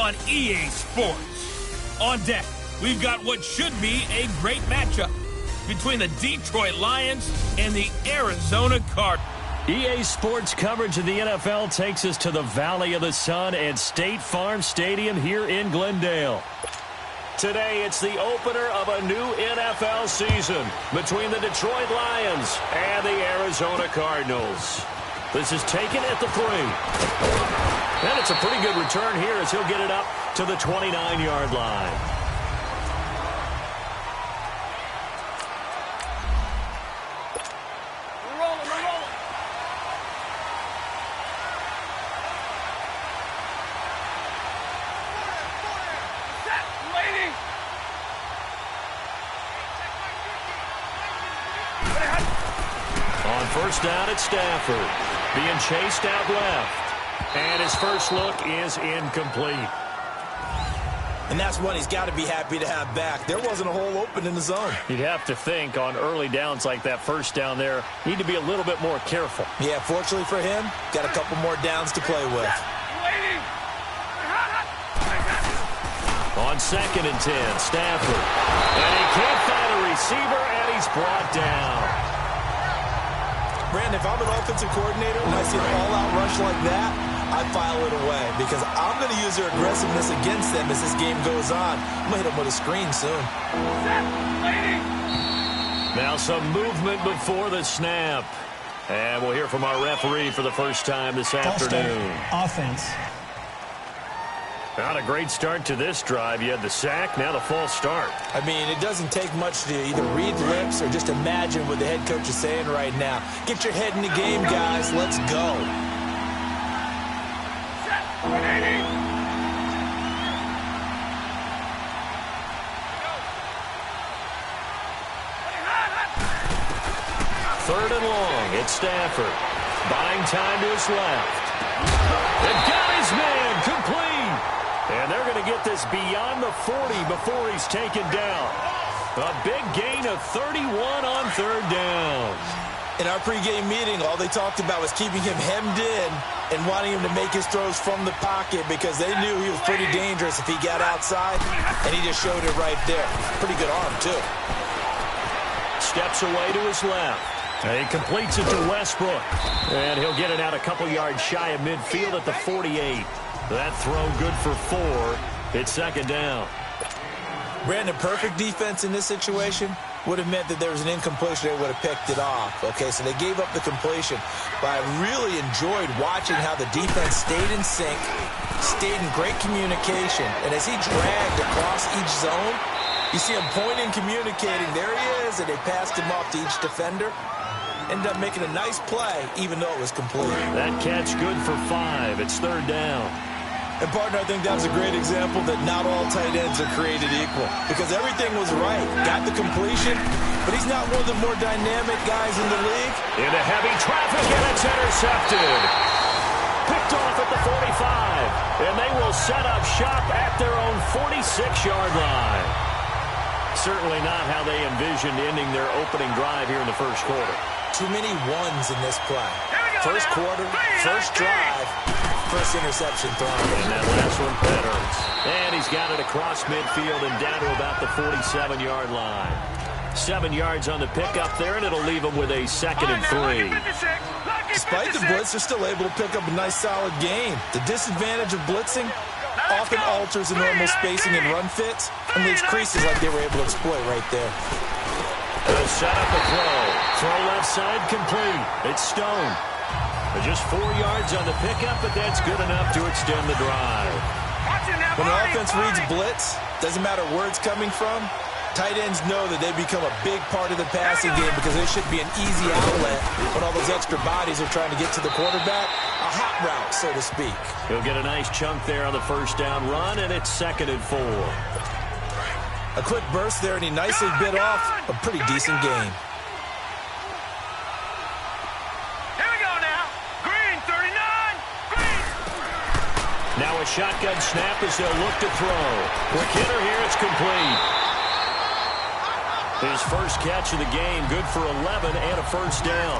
on EA Sports. On deck, we've got what should be a great matchup between the Detroit Lions and the Arizona Cardinals. EA Sports coverage of the NFL takes us to the Valley of the Sun at State Farm Stadium here in Glendale. Today, it's the opener of a new NFL season between the Detroit Lions and the Arizona Cardinals. This is taken at the 3. And it's a pretty good return here as he'll get it up to the 29-yard line. On first down at Stafford, being chased out left. And his first look is incomplete. And that's one he's got to be happy to have back. There wasn't a hole open in the zone. You'd have to think on early downs like that first down there, need to be a little bit more careful. Yeah, fortunately for him, got a couple more downs to play with. On 2nd and 10, Stafford. And he can't find a receiver, and he's brought down. Brandon, if I'm an offensive coordinator and I see an all-out rush like that, I file it away because I'm going to use their aggressiveness against them as this game goes on. I'm going to hit them with a screen soon. Now some movement before the snap. And we'll hear from our referee for the first time this afternoon. Offense. Not a great start to this drive. You had the sack, now the false start. I mean, it doesn't take much to either read lips or just imagine what the head coach is saying right now. Get your head in the game, guys. Let's go. Third and long, it's Stafford. Buying time to his left. And got his man complete. And they're going to get this beyond the 40 before he's taken down. A big gain of 31 on third down. In our pregame meeting, all they talked about was keeping him hemmed in and wanting him to make his throws from the pocket because they knew he was pretty dangerous if he got outside, and he just showed it right there. Pretty good arm, too. Steps away to his left. And he completes it to Westbrook. And he'll get it out a couple yards shy of midfield at the 48. That throw good for 4. It's second down. Brandon, perfect defense in this situation would have meant that there was an incompletion. They would have picked it off. Okay, so they gave up the completion. But I really enjoyed watching how the defense stayed in sync, stayed in great communication. And as he dragged across each zone, you see him pointing, communicating. There he is, and they passed him off to each defender. Ended up making a nice play, even though it was complete. That catch good for 5. It's third down. And, partner, I think that was a great example that not all tight ends are created equal because everything was right. Got the completion, but he's not one of the more dynamic guys in the league. Into heavy traffic, and it's intercepted. Picked off at the 45, and they will set up shop at their own 46-yard line. Certainly not how they envisioned ending their opening drive here in the first quarter. Too many ones in this play. First quarter, first drive, first interception thrown. And that last one, that hurts. And he's got it across midfield and down to about the 47-yard line. 7 yards on the pickup there, and it'll leave him with a 2nd and 3. Despite the blitz, they're still able to pick up a nice, solid gain. The disadvantage of blitzing often alters the normal spacing and run fits and leaves creases like they were able to exploit right there. They'll set up a throw. Throw left side complete. It's Stone. Just 4 yards on the pickup, but that's good enough to extend the drive. When an offense reads blitz, doesn't matter where it's coming from, tight ends know that they become a big part of the passing game because there should be an easy outlet when all those extra bodies are trying to get to the quarterback. A hot route, so to speak. He'll get a nice chunk there on the first down run, and it's 2nd and 4. A quick burst there, and he nicely bit off a pretty decent game. Now a shotgun snap as they'll look to throw. Quick hitter here, it's complete. His first catch of the game, good for 11 and a first down.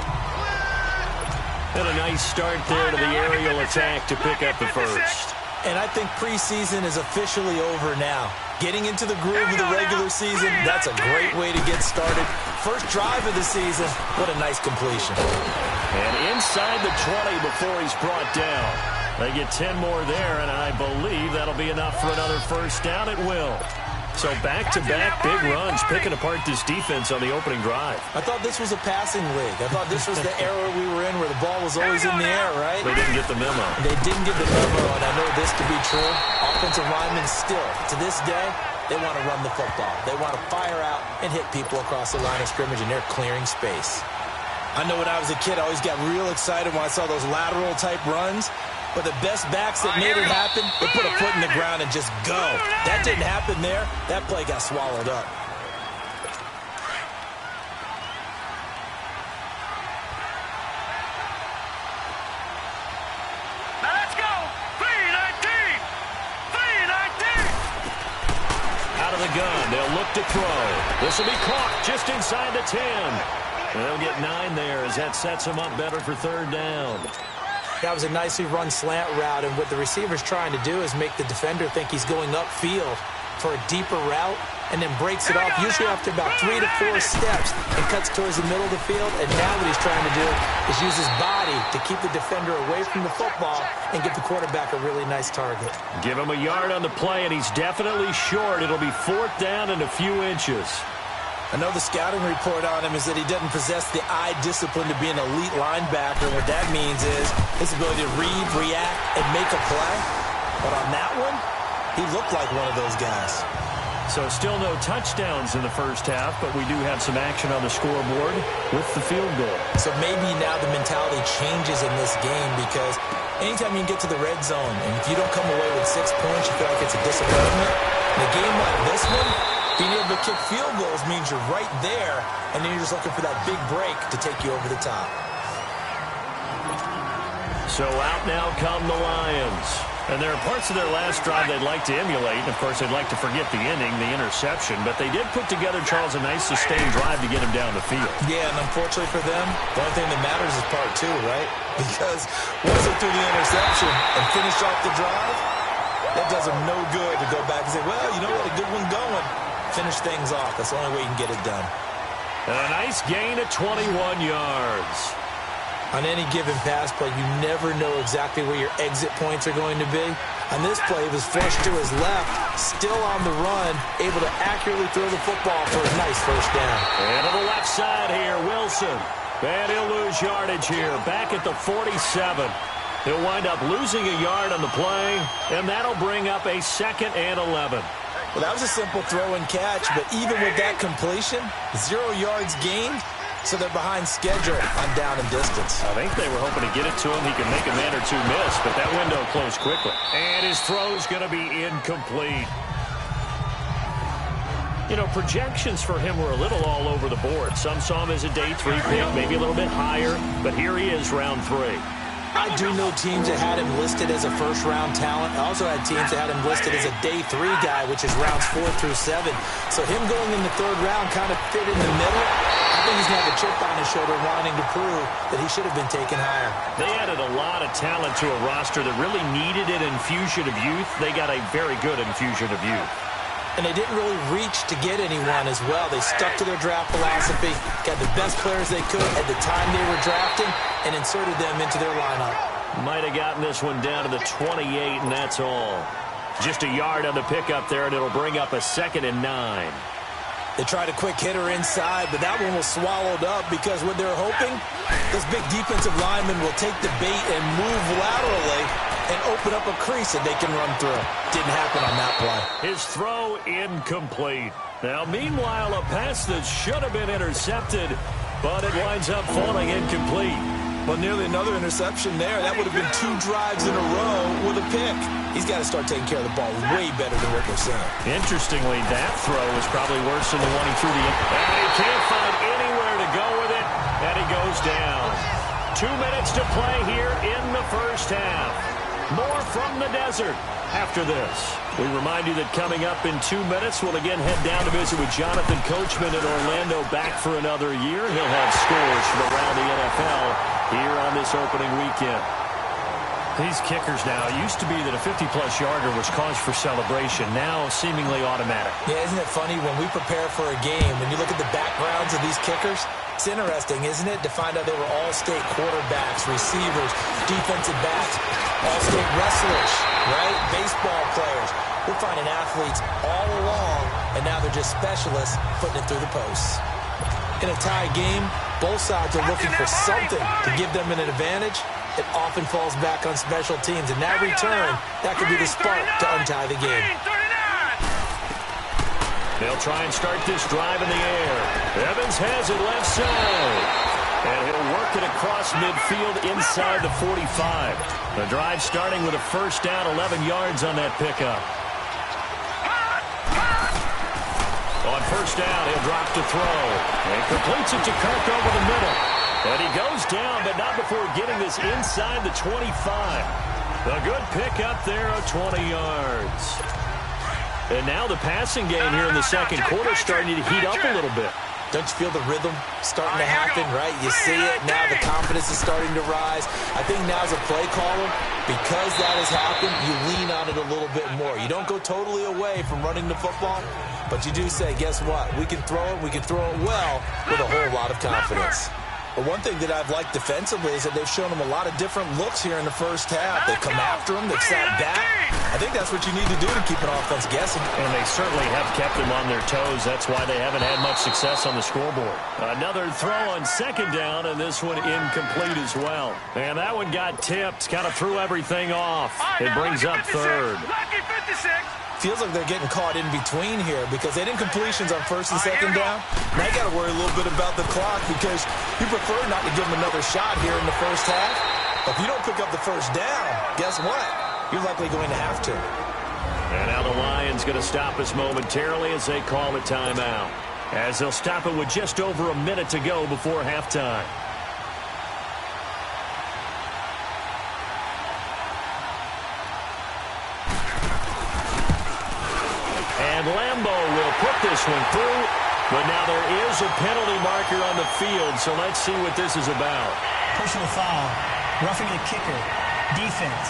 And a nice start there to the aerial attack to pick up the first. And I think preseason is officially over now. Getting into the groove of the regular season, that's a great way to get started. First drive of the season, what a nice completion. And inside the 20 before he's brought down. They get 10 more there, and I believe that'll be enough for another first down. It will. So back-to-back big runs, picking apart this defense on the opening drive. I thought this was a passing league. I thought this was the era we were in where the ball was always in the air, right? They didn't get the memo. They didn't get the memo, and I know this to be true. Offensive linemen still, to this day, they want to run the football. They want to fire out and hit people across the line of scrimmage, and they're clearing space. I know when I was a kid, I always got real excited when I saw those lateral-type runs. But the best backs that made it happen, they put a foot in the ground and just go. That didn't happen there. That play got swallowed up. Now let's go. 3-19. 3-19. Out of the gun, they'll look to throw. This will be caught just inside the 10. And they'll get 9 there as that sets them up better for third down. That was a nicely run slant route, and what the receiver's trying to do is make the defender think he's going upfield for a deeper route, and then breaks it off, usually after about 3 to 4 steps, and cuts towards the middle of the field. And now what he's trying to do is use his body to keep the defender away from the football and give the quarterback a really nice target. Give him a yard on the play, and he's definitely short. It'll be fourth down and a few inches. I know the scouting report on him is that he doesn't possess the eye discipline to be an elite linebacker. What that means is his ability to read, react, and make a play. But on that one, he looked like one of those guys. So still no touchdowns in the first half, but we do have some action on the scoreboard with the field goal. So maybe now the mentality changes in this game, because anytime you can get to the red zone, and if you don't come away with 6 points, you feel like it's a disappointment. In a game like this one, being able to kick field goals means you're right there, and then you're just looking for that big break to take you over the top. So out now come the Lions. And there are parts of their last drive they'd like to emulate. And, of course, they'd like to forget the inning, the interception. But they did put together, Charles, a nice sustained drive to get him down the field. Yeah, and unfortunately for them, the only thing that matters is part 2, right? Because once they threw the interception and finished off the drive, that does them no good to go back and say, well, you know what, a good one going. Finish things off. That's the only way you can get it done. And a nice gain of 21 yards. On any given pass play, you never know exactly where your exit points are going to be. On this play, he was flushed to his left, still on the run, able to accurately throw the football for a nice first down. And to the left side here, Wilson. And he'll lose yardage here, back at the 47. He'll wind up losing a yard on the play, and that'll bring up a 2nd and 11. Well, that was a simple throw and catch, but even with that completion, 0 yards gained, so they're behind schedule on down and distance. I think they were hoping to get it to him. He can make a man or two miss, but that window closed quickly. And his throw's going to be incomplete. You know, projections for him were a little all over the board. Some saw him as a day 3 pick, maybe a little bit higher, but here he is, round 3. I do know teams that had him listed as a first-round talent. I also had teams that had him listed as a day 3 guy, which is rounds 4 through 7. So him going in the 3rd round kind of fit in the middle. I think he's going to have a chip on his shoulder wanting to prove that he should have been taken higher. They added a lot of talent to a roster that really needed an infusion of youth. They got a very good infusion of youth. And they didn't really reach to get anyone as well. They stuck to their draft philosophy, got the best players they could at the time they were drafting, and inserted them into their lineup. Might have gotten this one down to the 28, and that's all. Just a yard on the pickup there, and it'll bring up a 2nd and 9. They tried a quick hitter inside, but that one was swallowed up because what they're hoping, this big defensive lineman will take the bait and move laterally and open up a crease that they can run through. Didn't happen on that play. His throw incomplete. Now, meanwhile, a pass that should have been intercepted, but it winds up falling incomplete. Well, nearly another interception there. That would have been 2 drives in a row with a pick. He's got to start taking care of the ball way better than what we're seeing. Interestingly, that throw was probably worse than the one he threw the... And he can't find anywhere to go with it, and he goes down. 2 minutes to play here in the first half. More from the desert after this. We remind you that coming up in 2 minutes, we'll again head down to visit with Jonathan Coachman in Orlando, back for another year. He'll have scores from around the NFL here on this opening weekend. These kickers now, it used to be that a 50-plus yarder was cause for celebration. Now, seemingly automatic. Yeah, isn't it funny when we prepare for a game, when you look at the backgrounds of these kickers, it's interesting, isn't it, to find out they were all-state quarterbacks, receivers, defensive backs, all-state wrestlers, right? Baseball players. We're finding athletes all along, and now they're just specialists putting it through the posts. In a tie game, both sides are looking for something to give them an advantage. It often falls back on special teams, and that return, that could be the spark to untie the game. They'll try and start this drive in the air. Evans has it left side. And he'll work it across midfield inside the 45. The drive starting with a first down, 11 yards on that pickup. On first down, he'll drop to throw. And completes it to Kirk over the middle. And he goes down, but not before getting this inside the 25. A good pickup there of 20 yards. And now the passing game here in the second quarter starting to heat up a little bit. Don't you feel the rhythm starting to happen, right? You see it. Now the confidence is starting to rise. I think now as a play caller, because that has happened, you lean on it a little bit more. You don't go totally away from running the football, but you do say, guess what? We can throw it. We can throw it well with a whole lot of confidence. But one thing that I've liked defensively is that they've shown them a lot of different looks here in the first half. They come after them. They've sat back. I think that's what you need to do to keep an offense guessing. And they certainly have kept them on their toes. That's why they haven't had much success on the scoreboard. Another throw on second down, and this one incomplete as well. And that one got tipped, kind of threw everything off. It brings up third. Feels like they're getting caught in between here because they didn't completions on first and second down. Now you got to worry a little bit about the clock because you prefer not to give them another shot here in the first half. But if you don't pick up the first down, guess what? You're likely going to have to. And now the Lions going to stop us momentarily as they call a timeout. As they'll stop it with just over a minute to go before halftime. And Lambeau will put this one through, but now there is a penalty marker on the field, so let's see what this is about. Personal foul, roughing the kicker, defense.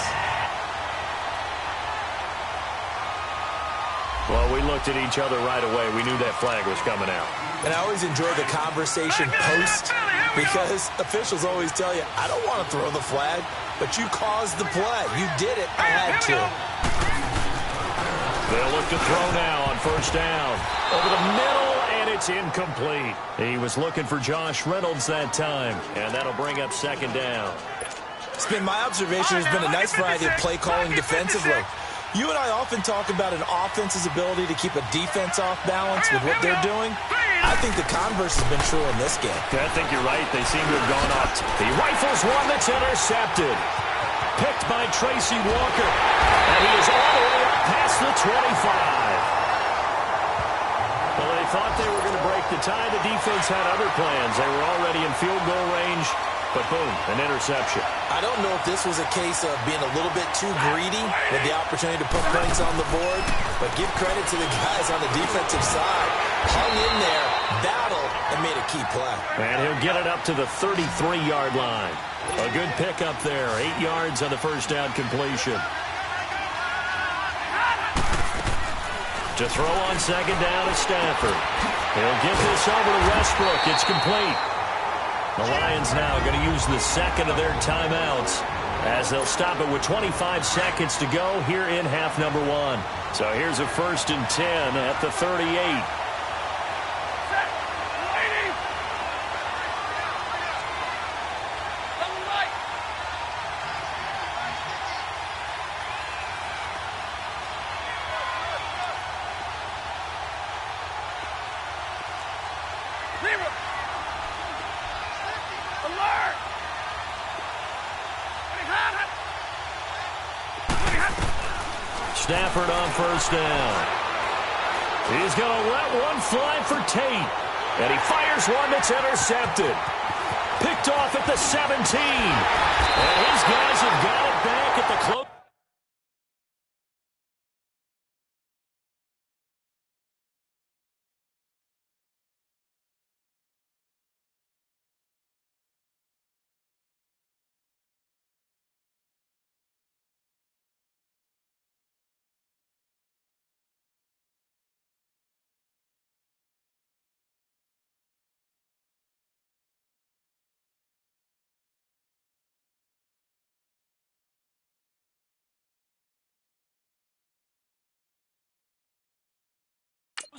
Well, we looked at each other right away. We knew that flag was coming out. And I always enjoy the conversation post because officials always tell you, I don't want to throw the flag, but you caused the play. You did it. I had to. They'll look to throw now on first down. Over the middle, and it's incomplete. He was looking for Josh Reynolds that time, and that'll bring up second down. It's been my observation. There's been a nice variety of play calling defensively. You and I often talk about an offense's ability to keep a defense off balance with what they're doing. I think the converse has been true in this game. I think you're right. They seem to have gone up. He rifles one that's intercepted. Picked by Tracy Walker. And he is all the way up past the 25. Well, they thought they were going to break the tie. The defense had other plans. They were already in field goal range. But boom, an interception. I don't know if this was a case of being a little bit too greedy with the opportunity to put points on the board, but give credit to the guys on the defensive side. Hung in there, battled, and made a key play. And he'll get it up to the 33-yard line. A good pickup there, 8 yards on the first down completion. To throw on second down at Stafford. He'll get this over to Westbrook. It's complete. The Lions now going to use the second of their timeouts as they'll stop it with 25 seconds to go here in half number one. So here's a 1st and 10 at the 38. Stafford on first down. He's going to let one fly for Tate. And he fires one that's intercepted. Picked off at the 17. And his guys have got it back at the close.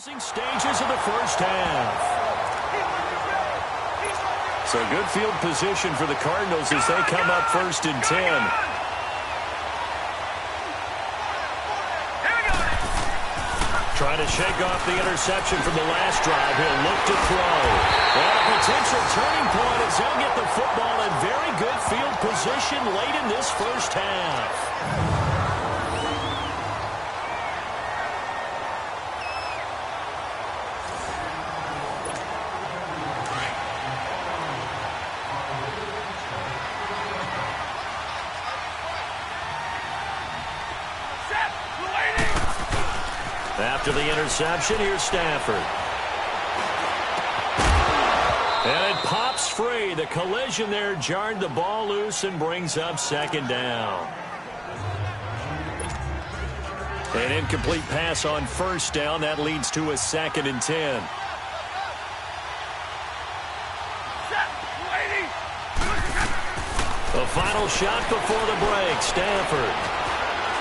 Stages of the first half. So good field position for the Cardinals as they come up 1st and 10. Trying to shake off the interception from the last drive. He'll look to throw. And a potential turning point as he'll get the football in very good field position late in this first half. After the interception, here's Stafford. And it pops free. The collision there jarred the ball loose and brings up 2nd down. An incomplete pass on 1st down. That leads to a 2nd and 10. The final shot before the break. Stafford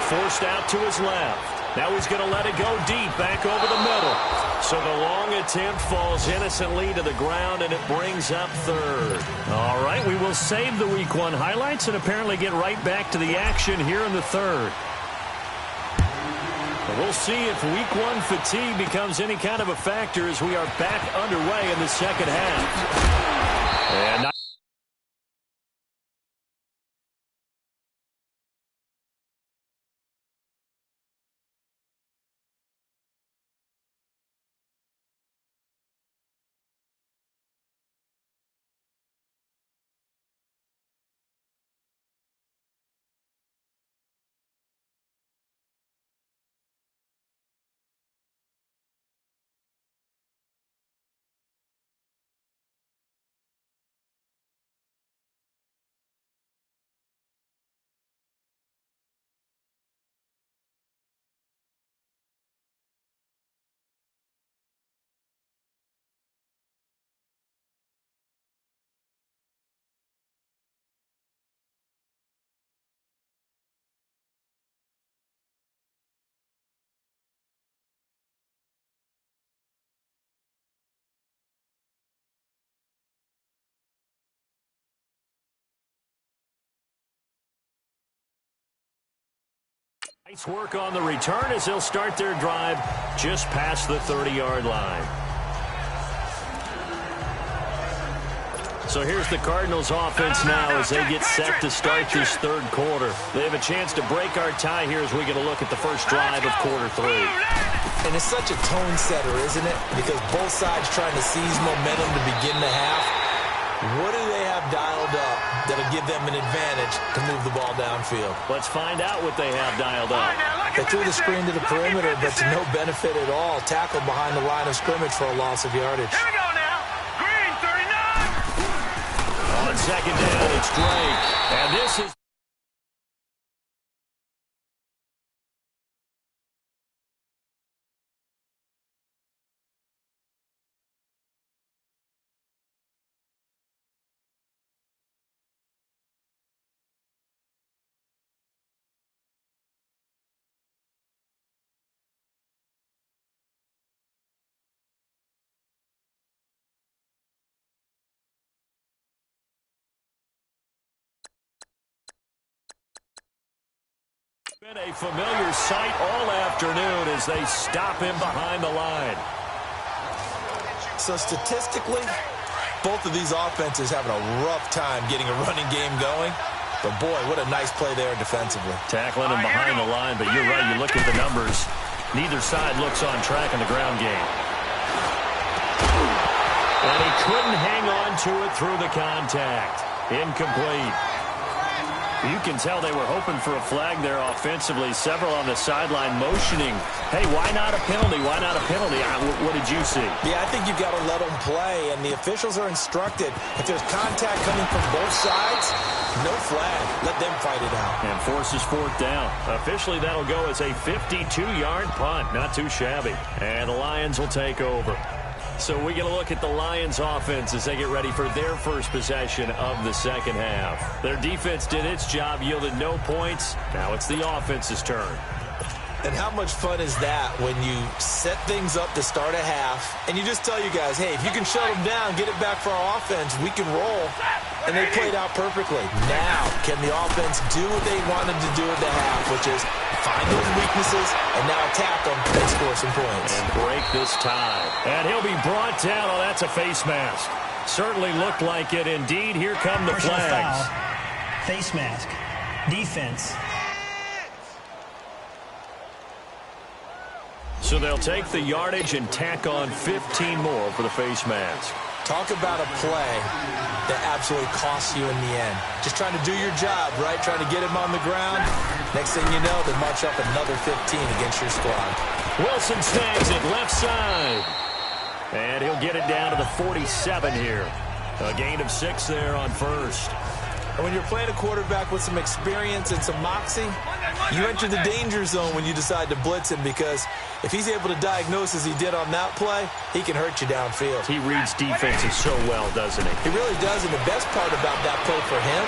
forced out to his left. Now he's going to let it go deep, back over the middle. So the long attempt falls innocently to the ground, and it brings up 3rd. All right, we will save the Week 1 highlights and apparently get right back to the action here in the 3rd. We'll see if Week 1 fatigue becomes any kind of a factor as we are back underway in the 2nd half. And nice work on the return as they'll start their drive just past the 30-yard line. So here's the Cardinals offense now as they get set to start this 3rd quarter. They have a chance to break our tie here as we get a look at the first drive of quarter 3. And it's such a tone setter, isn't it? Because both sides trying to seize momentum to begin the half. What do they have dialed up that'll give them an advantage to move the ball downfield? Let's find out what they have dialed up. They threw the screen to the perimeter, but to no benefit at all. Tackled behind the line of scrimmage for a loss of yardage. Here we go now. Green, 39. On 2nd down, it's Drake. And this is... Been a familiar sight all afternoon as they stop him behind the line. So statistically, both of these offenses having a rough time getting a running game going. But boy, what a nice play there defensively. Tackling him behind the line, but you're right, you look at the numbers. Neither side looks on track in the ground game. And he couldn't hang on to it through the contact. Incomplete. You can tell they were hoping for a flag there offensively. Several on the sideline motioning, hey, why not a penalty? Why not a penalty? What did you see? Yeah, I think you've got to let them play, and the officials are instructed. If there's contact coming from both sides, no flag. Let them fight it out. And forces 4th down. Officially, that'll go as a 52-yard punt. Not too shabby. And the Lions will take over. So we get a look at the Lions offense as they get ready for their first possession of the second half. Their defense did its job, yielded no points. Now it's the offense's turn. And how much fun is that when you set things up to start a half and you just tell you guys, hey, if you can shut them down, get it back for our offense, we can roll. And they played out perfectly. Now, can the offense do what they wanted to do at the half, which is find those weaknesses and now attack them and score some points. And break this tie. And he'll be brought down. Oh, that's a face mask. Certainly looked like it. Indeed, here come the Personal flags. foul. Face mask. Defense. So they'll take the yardage and tack on 15 more for the face mask. Talk about a play that absolutely costs you in the end. Just trying to do your job, right? Trying to get him on the ground. Next thing you know, they march up another 15 against your squad. Wilson snags it left side. And he'll get it down to the 47 here. A gain of 6 there on first. And when you're playing a quarterback with some experience and some moxie, you enter the danger zone when you decide to blitz him, because if he's able to diagnose as he did on that play, he can hurt you downfield. He reads defenses so well, doesn't he? He really does, and the best part about that play for him,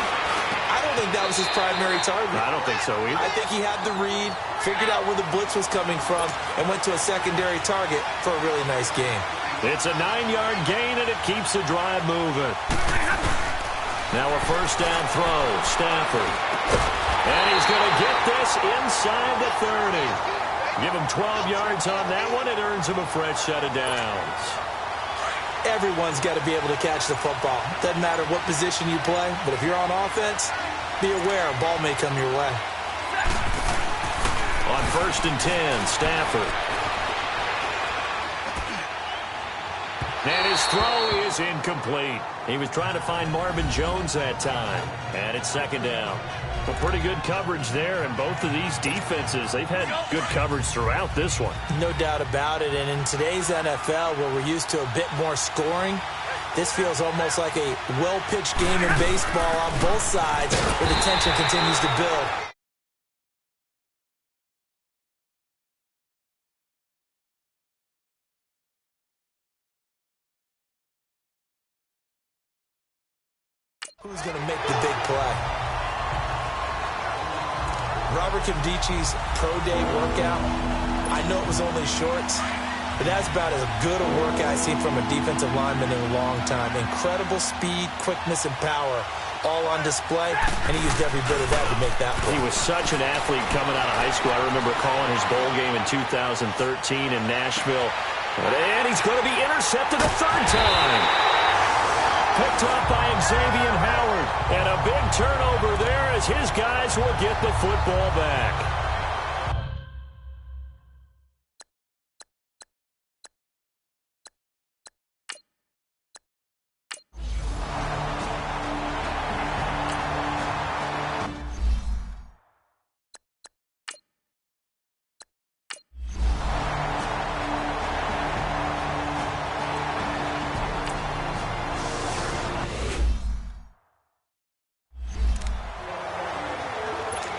I don't think that was his primary target. I don't think so either. I think he had the read, figured out where the blitz was coming from, and went to a secondary target for a really nice game. It's a 9-yard gain, and it keeps the drive moving. Now a first down throw, Stafford. And he's going to get this inside the 30. Give him 12 yards on that one. It earns him a fresh set of downs. Everyone's got to be able to catch the football. Doesn't matter what position you play, but if you're on offense, be aware a ball may come your way. On first and 10, Stafford. And his throw is incomplete. He was trying to find Marvin Jones that time. And it's second down. Well, pretty good coverage there, and both of these defenses, they've had good coverage throughout this one. No doubt about it, and in today's NFL, where we're used to a bit more scoring, this feels almost like a well-pitched game in baseball on both sides, where the tension continues to build. Who's going to make the big play? Robert Kimdichie's pro day workout, I know it was only shorts, but that's about as good a workout I've seen from a defensive lineman in a long time. Incredible speed, quickness, and power all on display, and he used every bit of that to make that play. He was such an athlete coming out of high school. I remember calling his bowl game in 2013 in Nashville. And he's going to be intercepted a third time. Picked up by Xavier Howard. And a big turnover there as his guys will get the football back.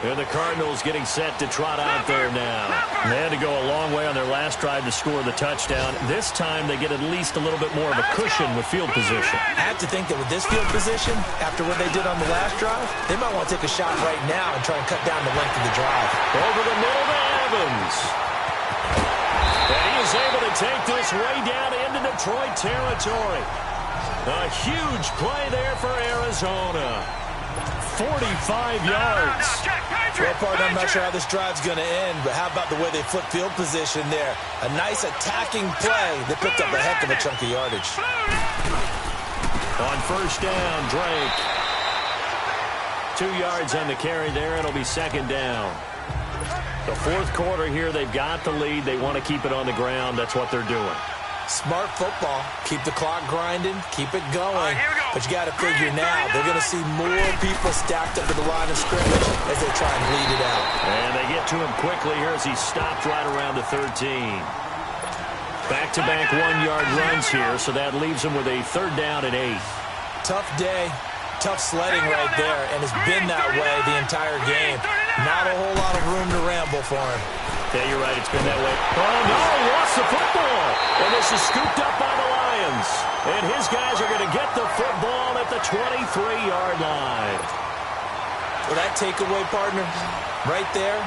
And the Cardinals getting set to trot out there now. They had to go a long way on their last drive to score the touchdown. This time they get at least a little bit more of a cushion with field position. I have to think that with this field position, after what they did on the last drive, they might want to take a shot right now and try and cut down the length of the drive. Over the middle to Evans. And he is able to take this way down into Detroit territory. A huge play there for Arizona. 45 yards. Well, partner, I'm not sure how this drive's going to end, but how about the way they flip field position there? A nice attacking play that picked up a heck of a chunk of yardage. On first down, Drake. 2 yards on the carry there. It'll be second down. The fourth quarter here, they've got the lead. They want to keep it on the ground. That's what they're doing. Smart football. Keep the clock grinding. Keep it going. But you got to figure now, they're going to see more people stacked up at the line of scrimmage as they try and lead it out. And they get to him quickly here as he stopped right around the 13. Back-to-back 1-yard runs here, so that leaves him with a third down and 8. Tough day. Tough sledding right there, and it's been that way the entire game. Not a whole lot of room to ramble for him. Yeah, you're right. It's been that way. Oh, no, he lost the football. And this is scooped up by the Lions. And his guys are going to get the football at the 23-yard line. Well, that takeaway, partner, right there,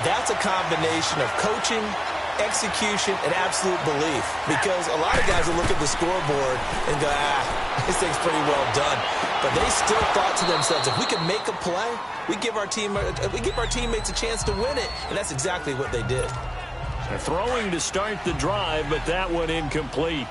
That's a combination of coaching, execution, and absolute belief. Because a lot of guys will look at the scoreboard and go, this thing's pretty well done. But they still thought to themselves, if we can make a play, we give our teammates a chance to win it. And that's exactly what they did. They're throwing to start the drive, but that one incomplete.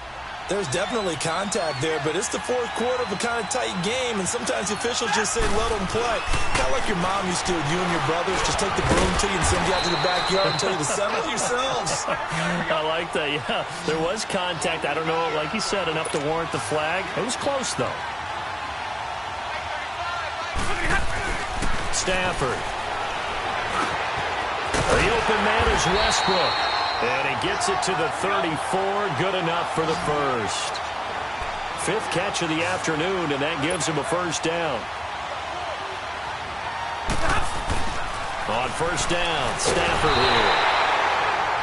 There's definitely contact there, but it's the fourth quarter of a kind of tight game, and sometimes the officials just say, let them play. Kind of like your mom used to, you and your brothers, just take the broom to you and send you out to the backyard and tell you to settle yourselves. I like that, yeah. There was contact. I don't know, like you said, enough to warrant the flag. It was close, though. Stafford. The open man is Westbrook. And he gets it to the 34. Good enough for the first. Fifth catch of the afternoon, and that gives him a first down. On first down, Stafford here.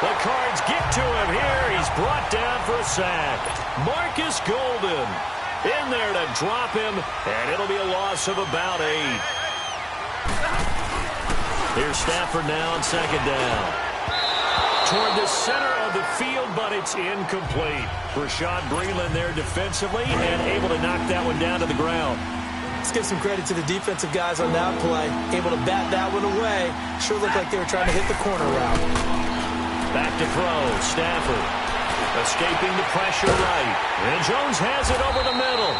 The Cards get to him here. He's brought down for a sack. Marcus Golden in there to drop him, and it'll be a loss of about 8. Here's Stafford now on second down. Toward the center of the field, but it's incomplete. Rashad Breeland there defensively and able to knock that one down to the ground. Let's give some credit to the defensive guys on that play. Able to bat that one away. Sure looked like they were trying to hit the corner route. Back to throw. Stafford escaping the pressure right. And Jones has it over the middle.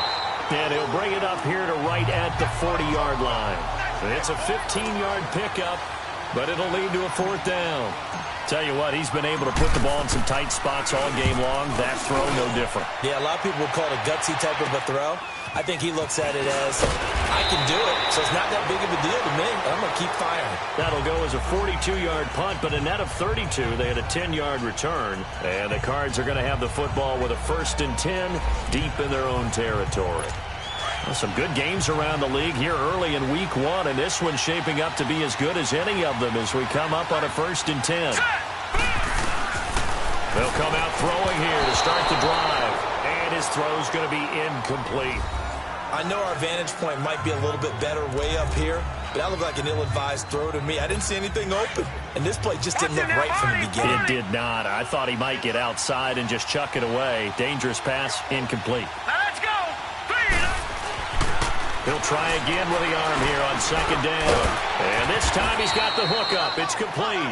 And he'll bring it up here to right at the 40-yard line. It's a 15-yard pickup, but it'll lead to a fourth down. Tell you what, he's been able to put the ball in some tight spots all game long. That throw, no different. Yeah, a lot of people would call it a gutsy type of a throw. I think he looks at it as, I can do it, so it's not that big of a deal to me. I'm going to keep firing. That'll go as a 42-yard punt, but a net of 32. They had a 10-yard return, and the Cards are going to have the football with a 1st and 10 deep in their own territory. Well, some good games around the league here early in week 1, and this one's shaping up to be as good as any of them as we come up on a 1st and 10. They'll come out throwing here to start the drive, and his throw's going to be incomplete. I know our vantage point might be a little bit better way up here, but that looked like an ill-advised throw to me. I didn't see anything open, and this play just didn't look right from the beginning. It did not. I thought he might get outside and just chuck it away. Dangerous pass, incomplete. Let's go. He'll try again with the arm here on second down. And this time he's got the hook up. It's complete.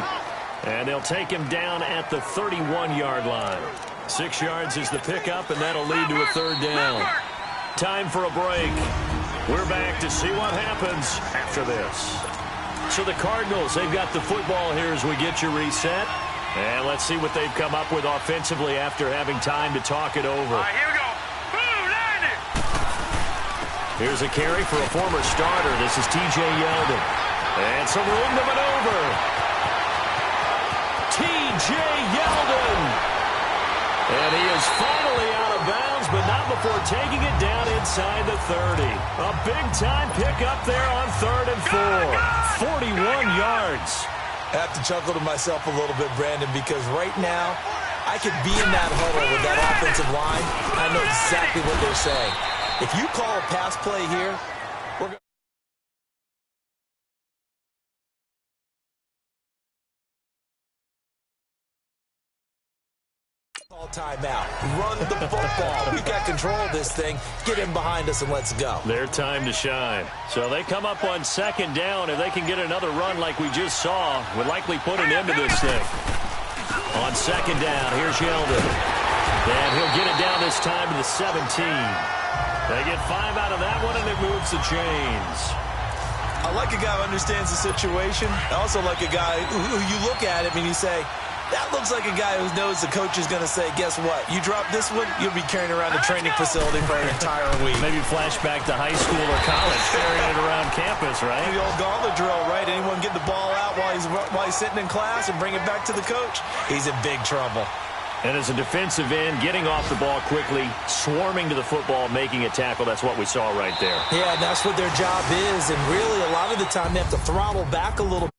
And they'll take him down at the 31-yard line. 6 yards is the pickup, and that'll lead to a third down. Time for a break. We're back to see what happens after this. So the Cardinals, they've got the football here as we get you reset. And let's see what they've come up with offensively after having time to talk it over. All right, here we go. Here's a carry for a former starter. This is T.J. Yeldon. And some room to maneuver. T.J. Yeldon. And he is finally out of bounds, but not before taking it down inside the 30. A big-time pickup there on 3rd and 4. 41 yards. I have to chuckle to myself a little bit, Brandon, because right now I could be in that huddle with that offensive line. I know exactly what they're saying. If you call a pass play here, we're going to call timeout. Run the football. We've got control of this thing. Get him behind us and let's go. Their time to shine. So they come up on second down. If they can get another run like we just saw, would likely put an end to this thing. On second down, here's Yeldon. And he'll get it down this time to the 17. They get 5 out of that one, and it moves the chains. I like a guy who understands the situation. I also like a guy who you look at him and you say, that looks like a guy who knows the coach is going to say, guess what? You drop this one, you'll be carrying around the training facility for an entire week. Maybe flashback to high school or college, carrying it around campus, right? The old gauntlet drill, right? Anyone get the ball out while he's sitting in class and bring it back to the coach? He's in big trouble. And as a defensive end, getting off the ball quickly, swarming to the football, making a tackle, that's what we saw right there. Yeah, that's what their job is. And really, a lot of the time, they have to throttle back a little